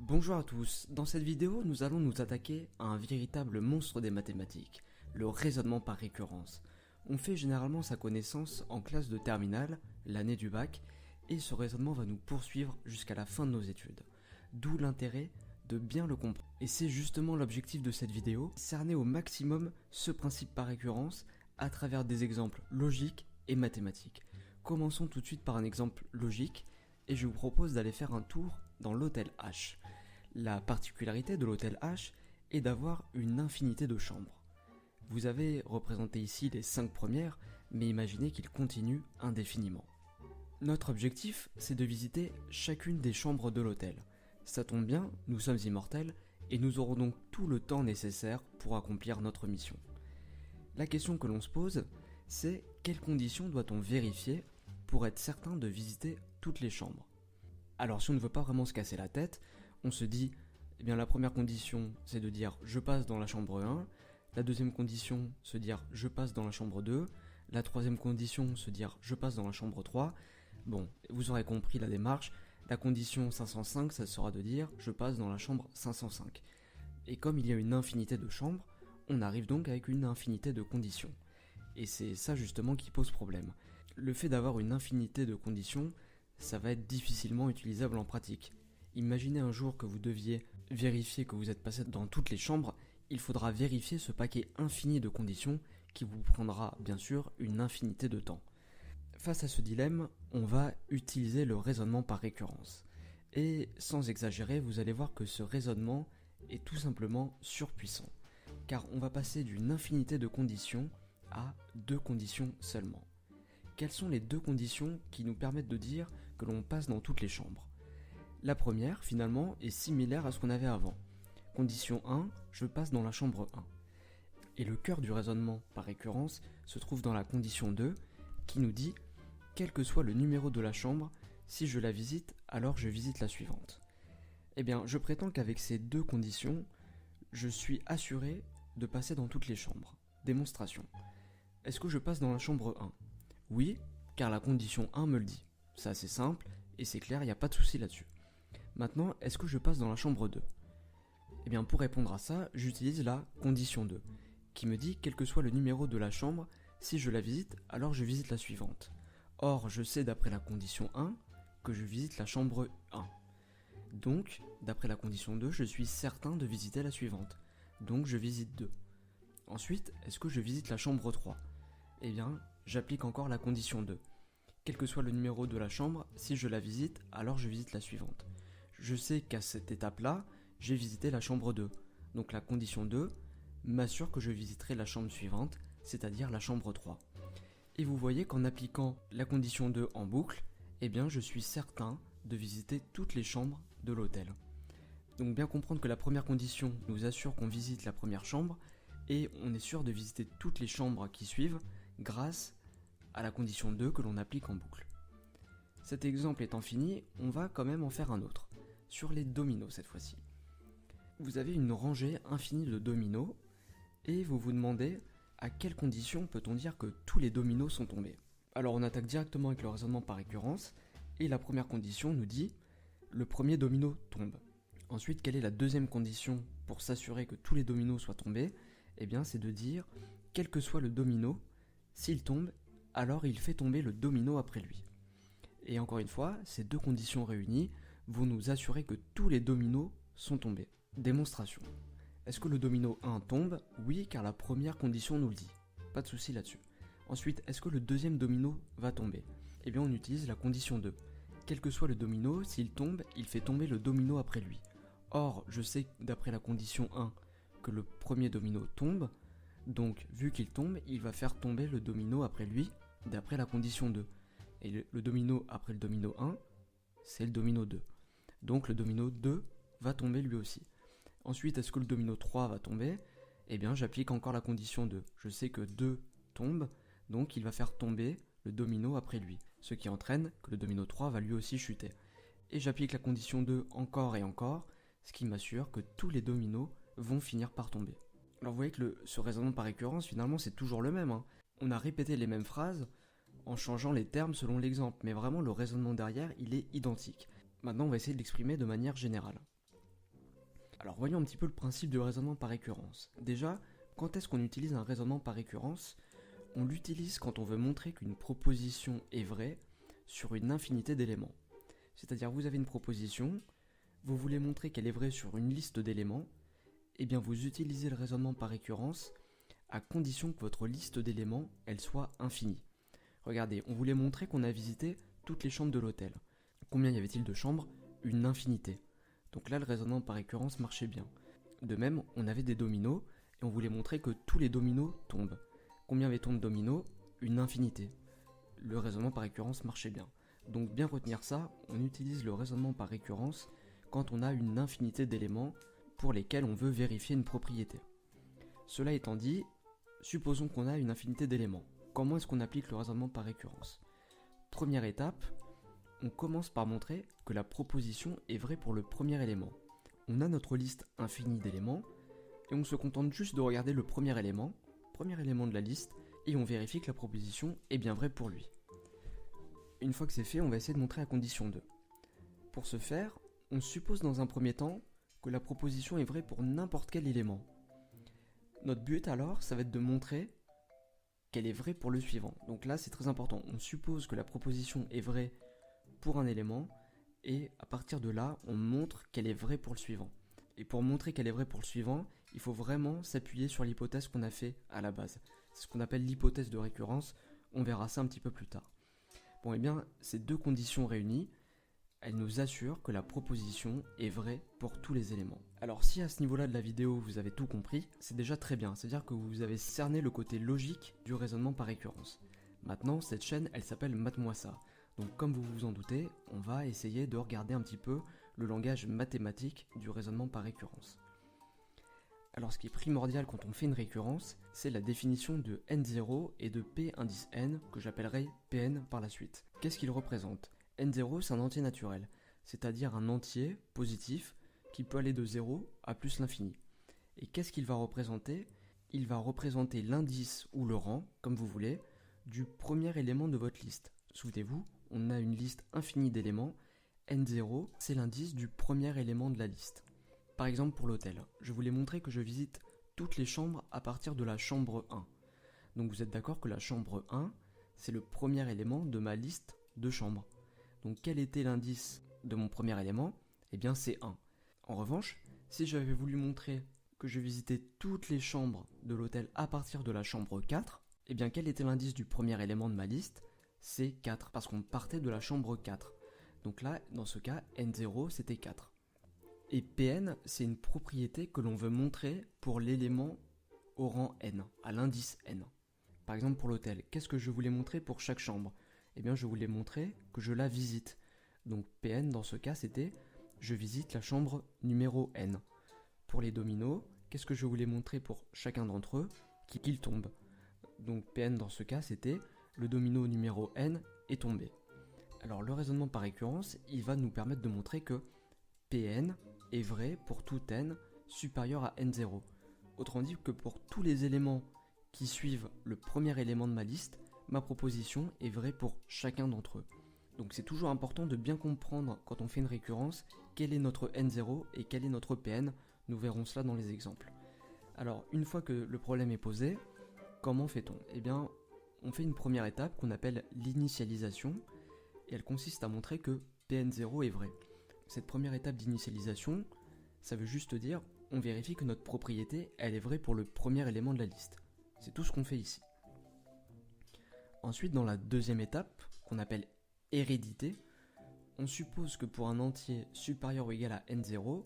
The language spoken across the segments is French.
Bonjour à tous, dans cette vidéo nous allons nous attaquer à un véritable monstre des mathématiques, le raisonnement par récurrence. On fait généralement sa connaissance en classe de terminale, l'année du bac, et ce raisonnement va nous poursuivre jusqu'à la fin de nos études. D'où l'intérêt de bien le comprendre. Et c'est justement l'objectif de cette vidéo, cerner au maximum ce principe par récurrence à travers des exemples logiques et mathématiques. Commençons tout de suite par un exemple logique, et je vous propose d'aller faire un tour dans l'hôtel H. La particularité de l'hôtel H est d'avoir une infinité de chambres. Vous avez représenté ici les 5 premières, mais imaginez qu'il continue indéfiniment. Notre objectif, c'est de visiter chacune des chambres de l'hôtel. Ça tombe bien, nous sommes immortels, et nous aurons donc tout le temps nécessaire pour accomplir notre mission. La question que l'on se pose, c'est quelles conditions doit-on vérifier pour être certain de visiter toutes les chambres? Alors si on ne veut pas vraiment se casser la tête, on se dit, eh bien la première condition c'est de dire je passe dans la chambre 1, la deuxième condition se dire je passe dans la chambre 2, la troisième condition se dire je passe dans la chambre 3. Bon, vous aurez compris la démarche, la condition 505 ça sera de dire je passe dans la chambre 505. Et comme il y a une infinité de chambres, on arrive donc avec une infinité de conditions. Et c'est ça justement qui pose problème. Le fait d'avoir une infinité de conditions, ça va être difficilement utilisable en pratique. Imaginez un jour que vous deviez vérifier que vous êtes passé dans toutes les chambres, il faudra vérifier ce paquet infini de conditions qui vous prendra bien sûr une infinité de temps. Face à ce dilemme, on va utiliser le raisonnement par récurrence. Et sans exagérer, vous allez voir que ce raisonnement est tout simplement surpuissant, car on va passer d'une infinité de conditions à 2 conditions seulement. Quelles sont les 2 conditions qui nous permettent de dire que l'on passe dans toutes les chambres? La première, finalement, est similaire à ce qu'on avait avant. Condition 1, je passe dans la chambre 1. Et le cœur du raisonnement par récurrence se trouve dans la condition 2, qui nous dit, quel que soit le numéro de la chambre, si je la visite, alors je visite la suivante. Eh bien, je prétends qu'avec ces 2 conditions, je suis assuré de passer dans toutes les chambres. Démonstration. Est-ce que je passe dans la chambre 1? Oui, car la condition 1 me le dit. C'est assez simple, et c'est clair, il n'y a pas de souci là-dessus. Maintenant, est-ce que je passe dans la chambre 2? Eh bien, pour répondre à ça, j'utilise la condition 2, qui me dit, quel que soit le numéro de la chambre, si je la visite, alors je visite la suivante. Or, je sais d'après la condition 1 que je visite la chambre 1. Donc, d'après la condition 2, je suis certain de visiter la suivante. Donc, je visite 2. Ensuite, est-ce que je visite la chambre 3? Eh bien, j'applique encore la condition 2. Quel que soit le numéro de la chambre, si je la visite, alors je visite la suivante. Je sais qu'à cette étape-là, j'ai visité la chambre 2. Donc la condition 2 m'assure que je visiterai la chambre suivante, c'est-à-dire la chambre 3. Et vous voyez qu'en appliquant la condition 2 en boucle, eh bien je suis certain de visiter toutes les chambres de l'hôtel. Donc bien comprendre que la première condition nous assure qu'on visite la première chambre, et on est sûr de visiter toutes les chambres qui suivent grâce à la condition 2 que l'on applique en boucle. Cet exemple étant fini, on va quand même en faire un autre, sur les dominos cette fois-ci. Vous avez une rangée infinie de dominos, et vous vous demandez à quelles conditions peut-on dire que tous les dominos sont tombés. Alors on attaque directement avec le raisonnement par récurrence, et la première condition nous dit le premier domino tombe. Ensuite, quelle est la deuxième condition pour s'assurer que tous les dominos soient tombés? Eh bien c'est de dire, quel que soit le domino, s'il tombe, alors il fait tomber le domino après lui. Et encore une fois, ces 2 conditions réunies vont nous assurer que tous les dominos sont tombés. Démonstration. Est-ce que le domino 1 tombe? Oui, car la première condition nous le dit. Pas de souci là-dessus. Ensuite, est-ce que le deuxième domino va tomber? Eh bien, on utilise la condition 2. Quel que soit le domino, s'il tombe, il fait tomber le domino après lui. Or, je sais d'après la condition 1 que le premier domino tombe, donc vu qu'il tombe, il va faire tomber le domino après lui, d'après la condition 2. Et le domino après le domino 1, c'est le domino 2. Donc le domino 2 va tomber lui aussi. Ensuite, est-ce que le domino 3 va tomber? Eh bien, j'applique encore la condition 2. Je sais que 2 tombe, donc il va faire tomber le domino après lui, ce qui entraîne que le domino 3 va lui aussi chuter. Et j'applique la condition 2 encore et encore, ce qui m'assure que tous les dominos vont finir par tomber. Alors vous voyez que ce raisonnement par récurrence, finalement, c'est toujours le même. On a répété les mêmes phrases en changeant les termes selon l'exemple, mais vraiment le raisonnement derrière, il est identique. Maintenant, on va essayer de l'exprimer de manière générale. Alors voyons un petit peu le principe du raisonnement par récurrence. Déjà, quand est-ce qu'on utilise un raisonnement par récurrence? On l'utilise quand on veut montrer qu'une proposition est vraie sur une infinité d'éléments. C'est-à-dire vous avez une proposition, vous voulez montrer qu'elle est vraie sur une liste d'éléments, et bien vous utilisez le raisonnement par récurrence à condition que votre liste d'éléments elle soit infinie. Regardez, on voulait montrer qu'on a visité toutes les chambres de l'hôtel. Combien y avait-il de chambres? Une infinité. Donc là le raisonnement par récurrence marchait bien. De même, on avait des dominos et on voulait montrer que tous les dominos tombent. Combien avait-on de dominos? Une infinité. Le raisonnement par récurrence marchait bien. Donc bien retenir ça, on utilise le raisonnement par récurrence quand on a une infinité d'éléments pour lesquels on veut vérifier une propriété. Cela étant dit, supposons qu'on a une infinité d'éléments. Comment est-ce qu'on applique le raisonnement par récurrence? Première étape, on commence par montrer que la proposition est vraie pour le premier élément. On a notre liste infinie d'éléments et on se contente juste de regarder le premier élément de la liste, et on vérifie que la proposition est bien vraie pour lui. Une fois que c'est fait, on va essayer de montrer à condition 2. Pour ce faire, on suppose dans un premier temps que la proposition est vraie pour n'importe quel élément. Notre but alors, ça va être de montrer qu'elle est vraie pour le suivant. Donc là, c'est très important. On suppose que la proposition est vraie pour un élément, et à partir de là, on montre qu'elle est vraie pour le suivant. Et pour montrer qu'elle est vraie pour le suivant, il faut vraiment s'appuyer sur l'hypothèse qu'on a fait à la base. C'est ce qu'on appelle l'hypothèse de récurrence, on verra ça un petit peu plus tard. Bon, et bien, ces deux conditions réunies, elles nous assurent que la proposition est vraie pour tous les éléments. Alors si à ce niveau-là de la vidéo vous avez tout compris, c'est déjà très bien, c'est-à-dire que vous avez cerné le côté logique du raisonnement par récurrence. Maintenant, cette chaîne, elle s'appelle Mate-moi ça. Donc comme vous vous en doutez, on va essayer de regarder un petit peu le langage mathématique du raisonnement par récurrence. Alors ce qui est primordial quand on fait une récurrence, c'est la définition de n0 et de p indice n, que j'appellerai Pn par la suite. Qu'est-ce qu'il représente? N0 c'est un entier naturel, c'est-à-dire un entier positif qui peut aller de 0 à plus l'infini. Et qu'est-ce qu'il va représenter? Il va représenter l'indice ou le rang, comme vous voulez, du premier élément de votre liste. Souvenez-vous, on a une liste infinie d'éléments, n0 c'est l'indice du premier élément de la liste. Par exemple pour l'hôtel, je voulais montrer que je visite toutes les chambres à partir de la chambre 1. Donc vous êtes d'accord que la chambre 1, c'est le premier élément de ma liste de chambres. Donc quel était l'indice de mon premier élément? Eh bien c'est 1. En revanche, si j'avais voulu montrer que je visitais toutes les chambres de l'hôtel à partir de la chambre 4, eh bien quel était l'indice du premier élément de ma liste? C'est 4, parce qu'on partait de la chambre 4. Donc là, dans ce cas, n0 c'était 4. Et Pn, c'est une propriété que l'on veut montrer pour l'élément au rang n, à l'indice n. Par exemple pour l'hôtel, qu'est-ce que je voulais montrer pour chaque chambre? Eh bien je voulais montrer que je la visite. Donc Pn dans ce cas c'était je visite la chambre numéro n. Pour les dominos, qu'est-ce que je voulais montrer pour chacun d'entre eux? Qu'ils tombent. Donc Pn dans ce cas c'était le domino numéro n est tombé. Alors le raisonnement par récurrence, il va nous permettre de montrer que Pn est vrai pour tout n supérieur à n0. Autrement dit que pour tous les éléments qui suivent le premier élément de ma liste, ma proposition est vraie pour chacun d'entre eux. Donc c'est toujours important de bien comprendre quand on fait une récurrence quel est notre n0 et quel est notre Pn. Nous verrons cela dans les exemples. Alors une fois que le problème est posé, comment fait-on? Eh bien on fait une première étape qu'on appelle l'initialisation et elle consiste à montrer que Pn0 est vrai. Cette première étape d'initialisation, ça veut juste dire on vérifie que notre propriété elle est vraie pour le premier élément de la liste. C'est tout ce qu'on fait ici. Ensuite, dans la deuxième étape, qu'on appelle hérédité, on suppose que pour un entier supérieur ou égal à n0,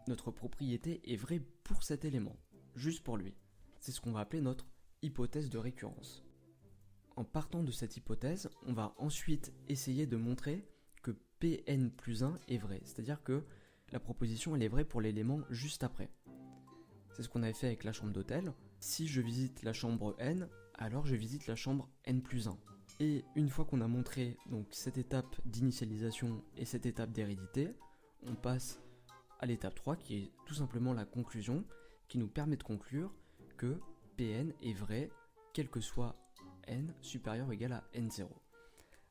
notre propriété est vraie pour cet élément, juste pour lui. C'est ce qu'on va appeler notre hypothèse de récurrence. En partant de cette hypothèse, on va ensuite essayer de montrer que Pn plus 1 est vrai, c'est-à-dire que la proposition elle est vraie pour l'élément juste après. C'est ce qu'on avait fait avec la chambre d'hôtel. Si je visite la chambre n, alors je visite la chambre n plus 1. Et une fois qu'on a montré donc, cette étape d'initialisation et cette étape d'hérédité, on passe à l'étape 3 qui est tout simplement la conclusion, qui nous permet de conclure que Pn est vrai, quel que soit n supérieur ou égal à n0.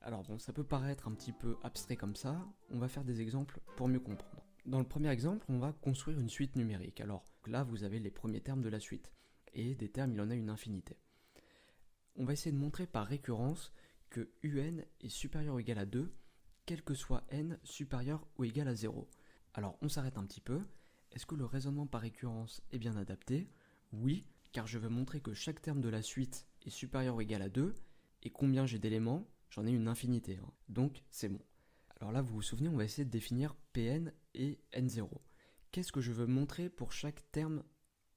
Alors bon, ça peut paraître un petit peu abstrait comme ça, on va faire des exemples pour mieux comprendre. Dans le premier exemple, on va construire une suite numérique. Alors là, vous avez les premiers termes de la suite. Et des termes, il en a une infinité. On va essayer de montrer par récurrence que un est supérieur ou égal à 2, quel que soit n supérieur ou égal à 0. Alors on s'arrête un petit peu. Est-ce que le raisonnement par récurrence est bien adapté? Oui, car je veux montrer que chaque terme de la suite est supérieur ou égal à 2, et combien j'ai d'éléments? J'en ai une infinité, hein. Donc c'est bon. Alors là, vous vous souvenez, on va essayer de définir Pn et N0. Qu'est-ce que je veux montrer pour chaque terme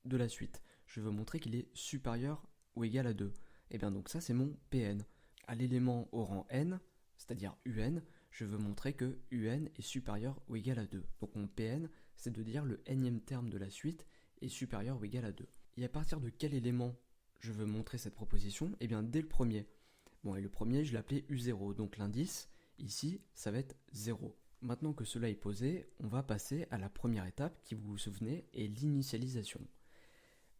de la suite? Je veux montrer qu'il est supérieur ou égal à 2. Et bien donc ça, c'est mon Pn. À l'élément au rang n, c'est-à-dire un, je veux montrer que un est supérieur ou égal à 2. Donc mon Pn, c'est de dire le nème terme de la suite est supérieur ou égal à 2. Et à partir de quel élément je veux montrer cette proposition? Et bien dès le premier. Bon, et le premier, je l'appelais U0, donc l'indice, ici, ça va être 0. Maintenant que cela est posé, on va passer à la première étape qui, vous vous souvenez, est l'initialisation.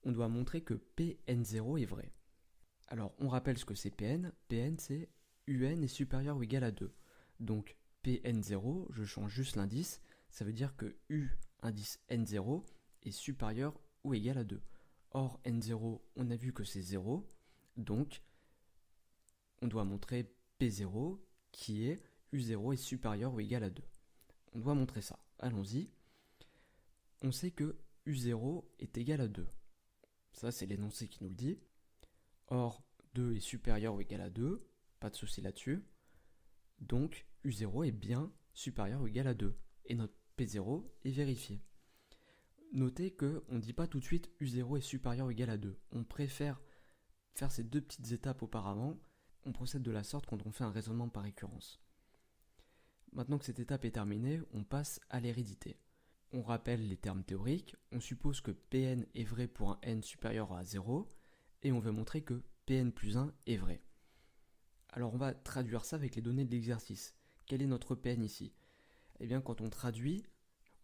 On doit montrer que Pn0 est vrai. Alors, on rappelle ce que c'est Pn. Pn, c'est un est supérieur ou égal à 2. Donc, Pn0, je change juste l'indice, ça veut dire que U indice N0 est supérieur ou égal à 2. Or, N0, on a vu que c'est 0, donc on doit montrer P0 qui est U0 est supérieur ou égal à 2. On doit montrer ça. Allons-y. On sait que U0 est égal à 2. Ça, c'est l'énoncé qui nous le dit. Or, 2 est supérieur ou égal à 2. Pas de souci là-dessus. Donc, U0 est bien supérieur ou égal à 2. Et notre P0 est vérifié. Notez qu'on ne dit pas tout de suite U0 est supérieur ou égal à 2. On préfère faire ces deux petites étapes auparavant. On procède de la sorte quand on fait un raisonnement par récurrence. Maintenant que cette étape est terminée, on passe à l'hérédité. On rappelle les termes théoriques, on suppose que Pn est vrai pour un n supérieur à 0, et on veut montrer que Pn plus 1 est vrai. Alors on va traduire ça avec les données de l'exercice. Quel est notre Pn ici? Eh bien quand on traduit,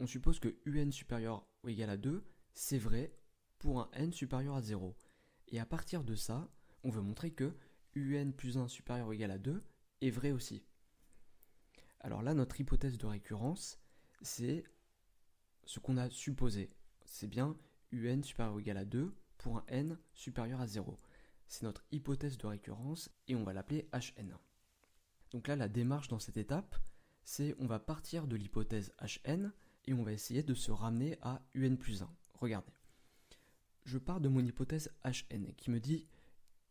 on suppose que un supérieur ou égal à 2, c'est vrai pour un n supérieur à 0. Et à partir de ça, on veut montrer que un plus 1 supérieur ou égal à 2 est vrai aussi. Alors là, notre hypothèse de récurrence, c'est ce qu'on a supposé. C'est bien un supérieur ou égal à 2 pour un n supérieur à 0. C'est notre hypothèse de récurrence et on va l'appeler Hn. Donc là, la démarche dans cette étape, c'est on va partir de l'hypothèse Hn et on va essayer de se ramener à un plus 1. Regardez. Je pars de mon hypothèse Hn qui me dit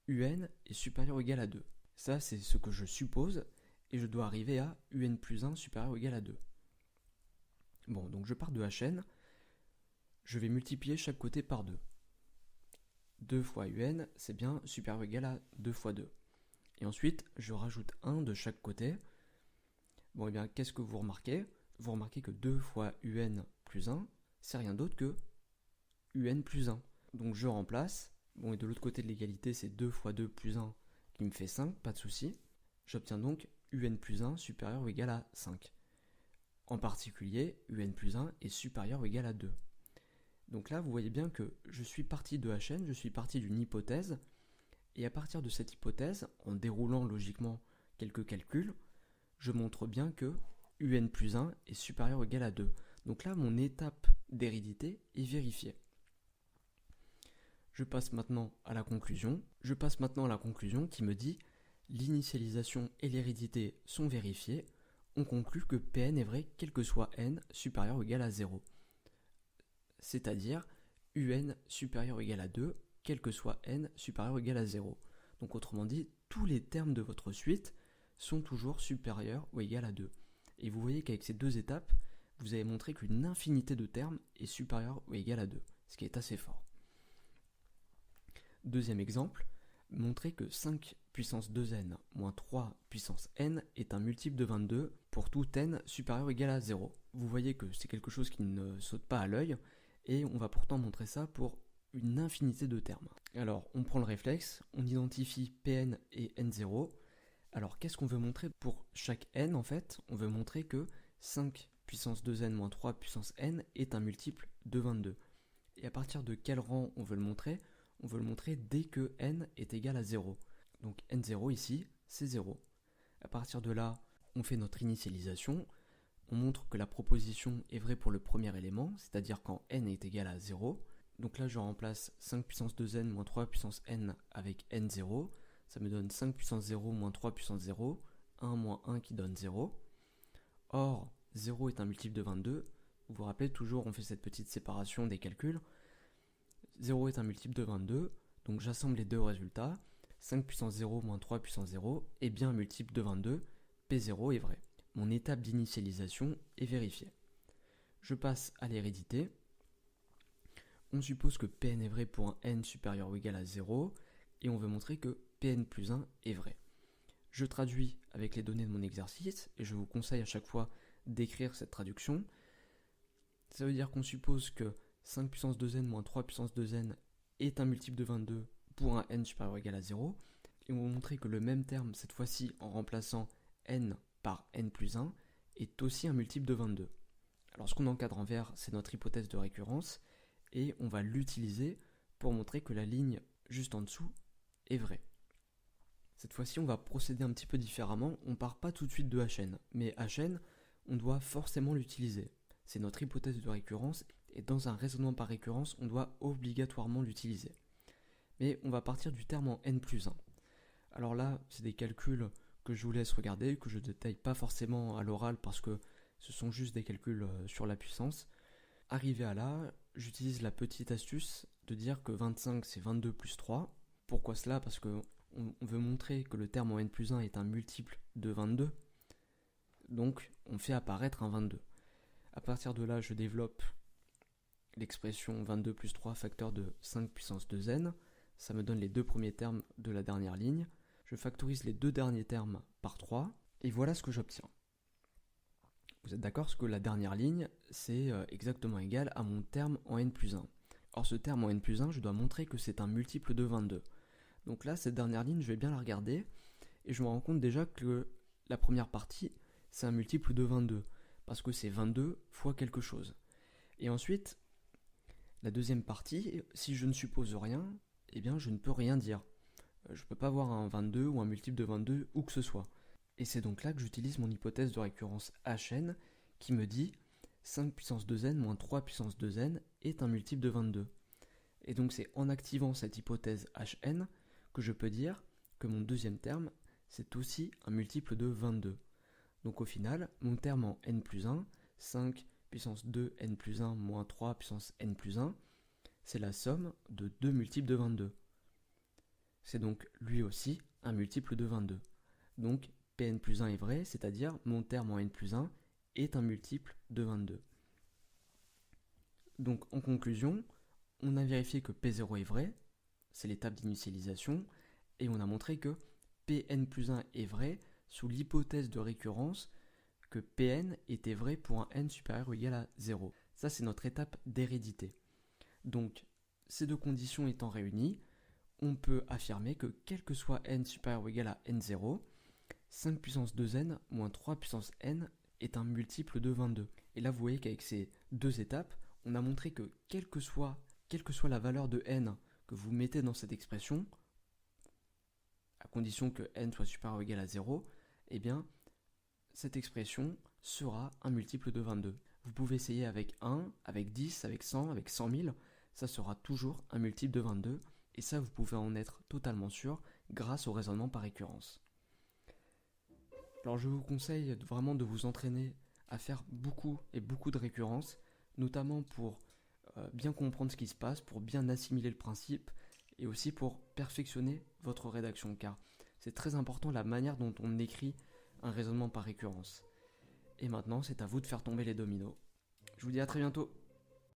un est supérieur ou égal à 2. Ça, c'est ce que je suppose. Et je dois arriver à un plus 1 supérieur ou égal à 2. Bon, donc je pars de Hn, je vais multiplier chaque côté par 2. 2 fois un, c'est bien supérieur ou égal à 2 fois 2. Et ensuite, je rajoute 1 de chaque côté. Bon, et bien, qu'est-ce que vous remarquez? Vous remarquez que 2 fois un plus 1, c'est rien d'autre que un plus 1. Donc je remplace. Bon, et de l'autre côté de l'égalité, c'est 2 fois 2 plus 1 qui me fait 5, pas de souci. J'obtiens donc un plus 1 supérieur ou égal à 5. En particulier, un plus 1 est supérieur ou égal à 2. Donc là, vous voyez bien que je suis parti de Hn, je suis parti d'une hypothèse, et à partir de cette hypothèse, en déroulant logiquement quelques calculs, je montre bien que un plus 1 est supérieur ou égal à 2. Donc là, mon étape d'hérédité est vérifiée. Je passe maintenant à la conclusion. Qui me dit l'initialisation et l'hérédité sont vérifiées. On conclut que Pn est vrai quel que soit n supérieur ou égal à 0. C'est-à-dire un supérieur ou égal à 2, quel que soit n supérieur ou égal à 0. Donc autrement dit, tous les termes de votre suite sont toujours supérieurs ou égal à 2. Et vous voyez qu'avec ces deux étapes, vous avez montré qu'une infinité de termes est supérieure ou égale à 2, ce qui est assez fort. Deuxième exemple, montrer que 5 puissance 2n moins 3 puissance n est un multiple de 22 pour tout n supérieur ou égal à 0. Vous voyez que c'est quelque chose qui ne saute pas à l'œil, et on va pourtant montrer ça pour une infinité de termes. Alors, on prend le réflexe, on identifie Pn et N0. Alors, qu'est-ce qu'on veut montrer pour chaque n en fait? On veut montrer que 5 puissance 2n moins 3 puissance n est un multiple de 22. Et à partir de quel rang on veut le montrer? On veut le montrer dès que n est égal à 0. Donc N0 ici, c'est 0. À partir de là, on fait notre initialisation. on montre que la proposition est vraie pour le premier élément, c'est-à-dire quand n est égal à 0. Donc là, je remplace 5 puissance 2n moins 3 puissance n avec n0. Ça me donne 5 puissance 0 moins 3 puissance 0, 1 moins 1 qui donne 0. Or, 0 est un multiple de 22. Vous vous rappelez, toujours on fait cette petite séparation des calculs. 0 est un multiple de 22, donc j'assemble les deux résultats. 5 puissance 0 moins 3 puissance 0 est bien un multiple de 22, P0 est vrai. Mon étape d'initialisation est vérifiée. Je passe à l'hérédité. On suppose que Pn est vrai pour un n supérieur ou égal à 0, et on veut montrer que Pn plus 1 est vrai. Je traduis avec les données de mon exercice, et je vous conseille à chaque fois d'écrire cette traduction. Ça veut dire qu'on suppose que 5 puissance 2n moins 3 puissance 2n est un multiple de 22 pour un n supérieur ou égal à 0, et on va montrer que le même terme, cette fois-ci en remplaçant n par n plus 1, est aussi un multiple de 22. Alors ce qu'on encadre en vert, c'est notre hypothèse de récurrence, et on va l'utiliser pour montrer que la ligne juste en dessous est vraie. Cette fois-ci, on va procéder un petit peu différemment. On ne part pas tout de suite de Hn, mais Hn, on doit forcément l'utiliser. C'est notre hypothèse de récurrence, et dans un raisonnement par récurrence, on doit obligatoirement l'utiliser. Mais on va partir du terme en n plus 1. Alors là, c'est des calculs que je vous laisse regarder, que je ne détaille pas forcément à l'oral parce que ce sont juste des calculs sur la puissance. Arrivé à là, j'utilise la petite astuce de dire que 25 c'est 22 plus 3. Pourquoi cela? Parce qu'on veut montrer que le terme en n plus 1 est un multiple de 22. Donc on fait apparaître un 22. À partir de là, je développe l'expression 22 plus 3 facteur de 5 puissance 2n. Ça me donne les deux premiers termes de la dernière ligne. Je factorise les deux derniers termes par 3. Et voilà ce que j'obtiens. Vous êtes d'accord? Parce que la dernière ligne, c'est exactement égal à mon terme en n plus 1. Or, ce terme en n plus 1, je dois montrer que c'est un multiple de 22. Donc là, cette dernière ligne, je vais bien la regarder, et je me rends compte déjà que la première partie, c'est un multiple de 22, parce que c'est 22 fois quelque chose. Et ensuite, la deuxième partie, si je ne suppose rien, eh bien, je ne peux rien dire. Je ne peux pas avoir un 22 ou un multiple de 22 où que ce soit. Et c'est donc là que j'utilise mon hypothèse de récurrence Hn qui me dit 5 puissance 2n moins 3 puissance 2n est un multiple de 22. Et donc c'est en activant cette hypothèse Hn que je peux dire que mon deuxième terme c'est aussi un multiple de 22. Donc au final, mon terme en n plus 1, 5 puissance 2 n plus 1 moins 3 puissance n plus 1, c'est la somme de deux multiples de 22. C'est donc lui aussi un multiple de 22. Donc Pn plus 1 est vrai, c'est-à-dire mon terme en n plus 1 est un multiple de 22. Donc en conclusion, on a vérifié que P0 est vrai, c'est l'étape d'initialisation, et on a montré que Pn plus 1 est vrai sous l'hypothèse de récurrence que Pn était vrai pour un n supérieur ou égal à 0. Ça, c'est notre étape d'hérédité. Donc, ces deux conditions étant réunies, on peut affirmer que quel que soit n supérieur ou égal à n0, 5 puissance 2n moins 3 puissance n est un multiple de 22. Et là, vous voyez qu'avec ces deux étapes, on a montré que quelle que soit la valeur de n que vous mettez dans cette expression, à condition que n soit supérieur ou égal à 0, eh bien, cette expression sera un multiple de 22. Vous pouvez essayer avec 1, avec 10, avec 100, avec 100 000, ça sera toujours un multiple de 22, et ça, vous pouvez en être totalement sûr grâce au raisonnement par récurrence. Alors je vous conseille vraiment de vous entraîner à faire beaucoup de récurrences, notamment pour bien comprendre ce qui se passe, pour bien assimiler le principe et aussi pour perfectionner votre rédaction, car c'est très important la manière dont on écrit un raisonnement par récurrence. Et maintenant, c'est à vous de faire tomber les dominos. Je vous dis à très bientôt.